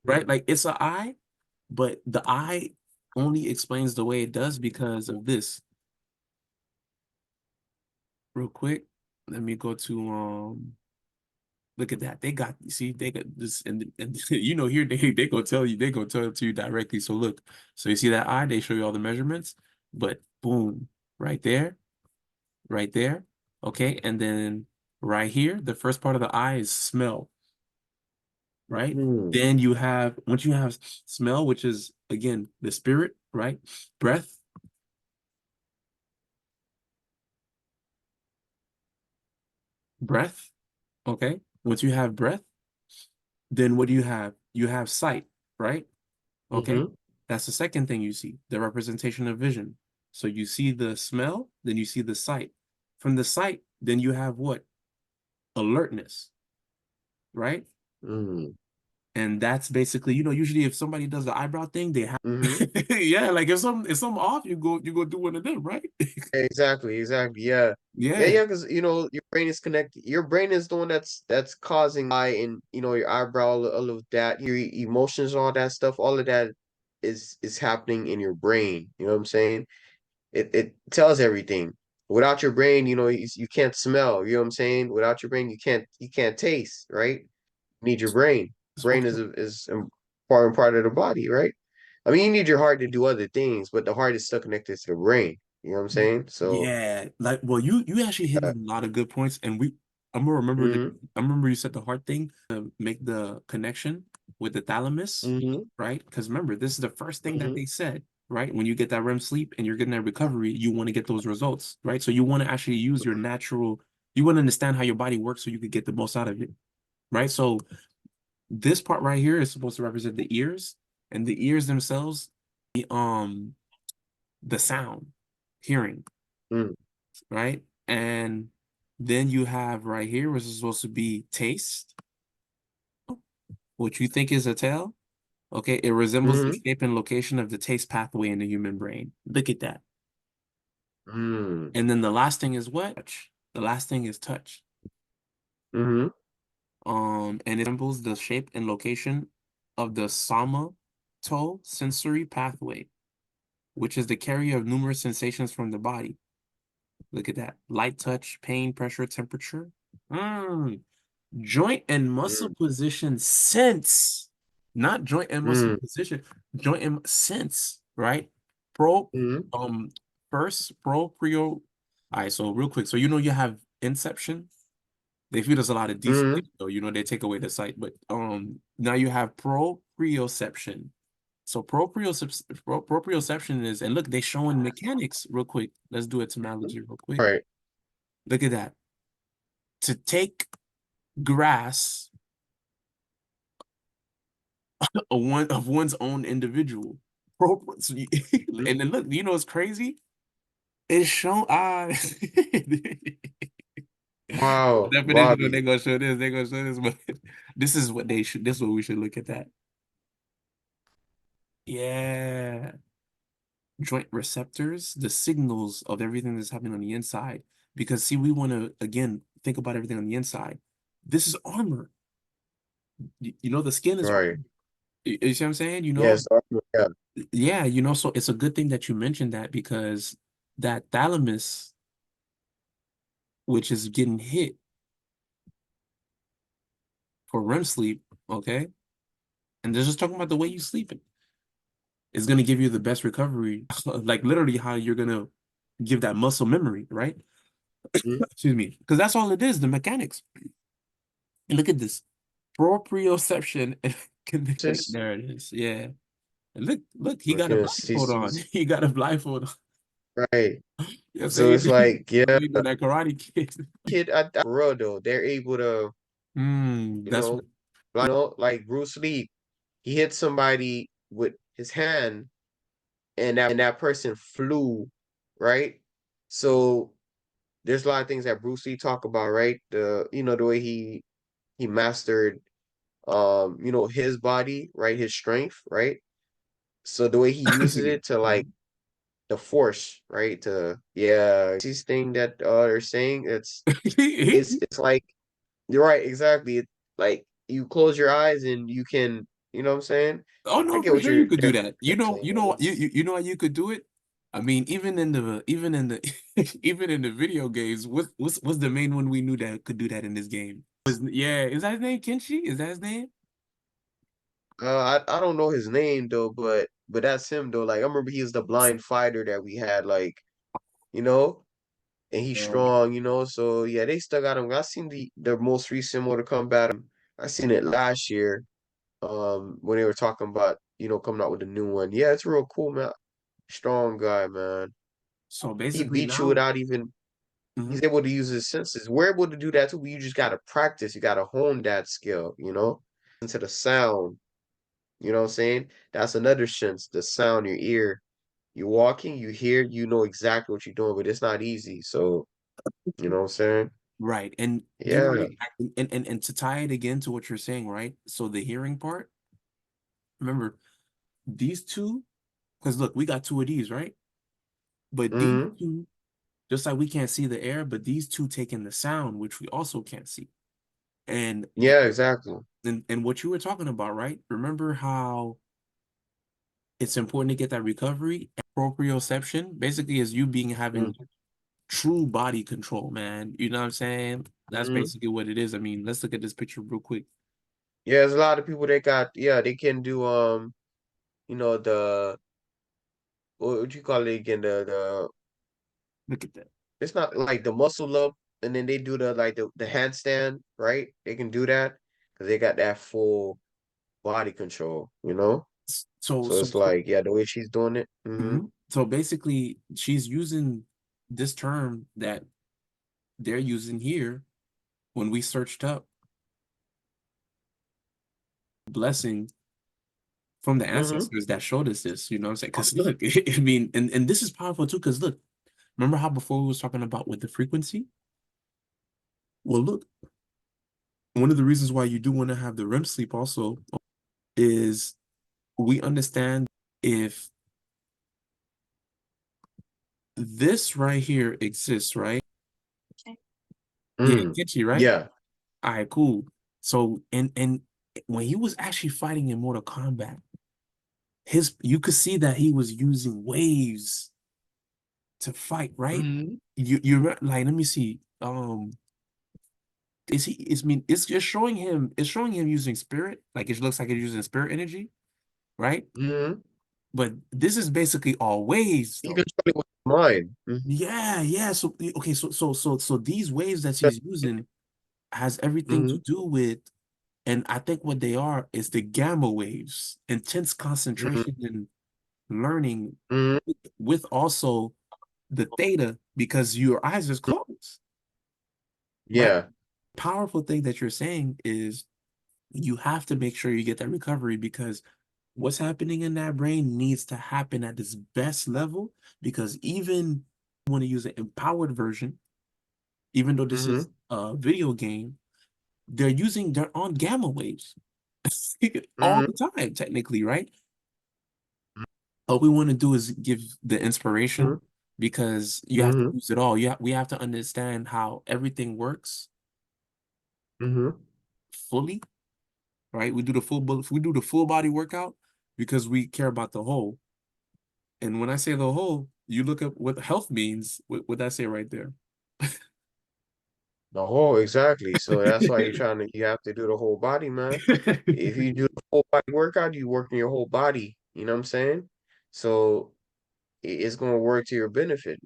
right? Like it's an eye, but the eye only explains the way it does because of this. Real quick, let me go to look at that. They got, you see, they got this, and you know, here they gonna tell you, they gonna tell it to you directly. So look, so you see that eye, they show you all the measurements, but boom, right there, okay, and then right here, the first part of the eye is smell, right? Mm, Then you have, once you have smell, which is again the spirit, right? Breath, breath, okay. Once you have breath, then what do you have? You have sight, right? Okay. mm-hmm, That's the second thing you see, the representation of vision. So you see the smell, then you see the sight. From the sight, then you have what? Alertness, right? mm, And that's basically, you know, usually if somebody does the eyebrow thing, they have mm-hmm. yeah, like if something off, you go do one of them, right? Exactly, exactly. Yeah. Yeah, Yeah. yeah, because your brain is connected. Your brain is the one that's causing eye and your eyebrow, all of that, your emotions, all that stuff, all of that is happening in your brain. You know what I'm saying? It tells everything. Without your brain, you can't smell. You know what I'm saying? Without your brain, you can't taste, right? You need your brain. Brain Supposed is an important part of the body, right? I mean, you need your heart to do other things, but the heart is still connected to the brain. You know what I'm saying? So, Yeah, like well, you actually hit yeah. on a lot of good points, and I'm gonna remember that Mm-hmm. I remember you said the heart thing to make the connection with the thalamus, Mm-hmm. right? Because remember, this is the first thing that Mm-hmm. they said, right? When you get that REM sleep and you're getting that recovery, you want to get those results, right? So you want to actually use your natural, you want to understand how your body works so you could get the most out of it, right? So this part right here is supposed to represent the ears, and the ears themselves, the sound, hearing, Mm-hmm. right? And then you have right here, which is supposed to be taste, which you think is a tail. Okay, it resembles the Mm-hmm. shape and location of the taste pathway in the human brain. Look at that. Mm-hmm. And then the last thing is what? Touch. The last thing is touch. Mm-hmm. And it resembles the shape and location of the somatosensory pathway, which is the carrier of numerous sensations from the body. Look at that. Light touch, pain, pressure, temperature. Mm. Joint and muscle position sense, not joint and muscle Mm-hmm. position, joint and sense, right? Pro, Mm-hmm. um, first proprio. All right, so real quick, so you know you have inception. They feed us a lot of decent Mm-hmm. things, though. You know they take away the sight, but now you have proprioception. So proprioception is, and look, they showing mechanics real quick. Let's do a etymology real quick. Right. Look at that. To take grass of one's own individual. So and then look, you know what's crazy? It's shown Wow. definition, Wow. you know, they're gonna show this, but this is what they should, this is what we should look at that. Yeah. Joint receptors, the signals of everything that's happening on the inside. Because see, we want to again think about everything on the inside. This is armor. You know, the skin is armor. Right. You see what I'm saying? You know, Yes. Yeah. yeah, you know, so it's a good thing that you mentioned that because that thalamus, which is getting hit for REM sleep, okay, and they're just talking about the way you sleeping, is going to give you the best recovery, like literally how you're going to give that muscle memory, right? Mm-hmm. Excuse me, because that's all it is, the mechanics. And look at this proprioception and connection. Just There it is. Yeah. And look, he like, got a blindfold on. He got a blindfold on. right. You know what I'm So it's saying? like, yeah, You know that Karate Kid. kid, for real though, they're able to, you That's what. know, like Bruce Lee, he hit somebody with his hand, and that person flew, right? So there's a lot of things that Bruce Lee talk about, right? The way he mastered, his body, right? His strength, right? So the way he uses Excuse me. it to like the force, right? To yeah, this thing that they're saying, it's like you're right, exactly. Like you close your eyes and you can, you know what I'm saying? Oh I no, get for what sure you you're could do that. they're saying. You know how you could do it. I mean, even in the even in the video games, what's the main one we knew that could do that in this game? Yeah, is that his name? Kenshi? Is that his name? I don't know his name though, but that's him though. Like I remember he was the blind fighter that we had, like, you know, and he's Um, strong, you know. So yeah, they still got him. I seen the most recent Mortal Kombat. I seen it last year, when they were talking about, coming out with a new one. Yeah, it's real cool, man. Strong guy, man. so He basically beat you now, without even mhm, he's able to use his senses. We're able to do that too, but you just gotta practice. You gotta hone that skill, into the sound. You know what I'm saying? That's another sense, the sound, your ear. You're walking, you hear, you know exactly what you're doing, but it's not easy. So, you know what I'm saying? right, and you Yeah. want to and to tie it again to what you're saying, right? So the hearing part, remember these two, because look, we got two of these, right? But these hmm two, just like we can't see the air, but these two take in the sound, which we also can't see. And Yeah, exactly. and what you were talking about, right? Remember how it's important to get that recovery. Proprioception basically is you being having true body control, man. You know what I'm saying? That's Mm-hmm. basically what it is. I mean, let's look at this picture real quick. Yeah, there's a lot of people that got, yeah, they can do, the, what would you call it again? The Look at that. It's not like the muscle up, and then they do the handstand, right? They can do that because they got that full body control. So So so it's so like, yeah, the way she's doing it. mhm. So basically, she's using this term that they're using here when we searched up blessing from the Mm-hmm. ancestors that showed us this. You know what I'm saying? Because look, I mean, and this is powerful too. Because look, remember how before we was talking about with the frequency? Well, look, one of the reasons why you do want to have the REM sleep also is we understand if this right here exists, right? Yeah, Mm. Kenshi, right? Yeah. All right, cool. So and when he was actually fighting in Mortal Kombat, his you could see that he was using waves to fight, right? Mm-hmm. Like let me see. Is he is mean it's showing him using spirit, like it looks like he's using spirit energy, right? Mm-hmm. But this is basically all waves You though. can totally with your mind. Yeah, yeah. So okay, so these waves that he's using has everything to Mm-hmm. do with, and I think what they are is the gamma waves, intense Mm-hmm. concentration and learning Mm-hmm. with also the theta because your eyes is closed, right? Yeah. Powerful thing that you're saying is you have to make sure you get that recovery because what's happening in that brain needs to happen at this best level because even want to use an empowered version, even though this is Mm-hmm. a video game, they're on gamma waves all Mm-hmm. the time, technically, right? All we want to do is give the inspiration because you have to Mm-hmm. use it all. We have to understand how everything works Mm-hmm. fully, right? We do the full body workout because we care about the whole. And when I say the whole, you look up what health means, what I say right there. The whole, exactly. So that's why you have to do the whole body, man. If you do the whole body workout, you work in your whole body. You know what I'm saying? So it's gonna work to your benefit.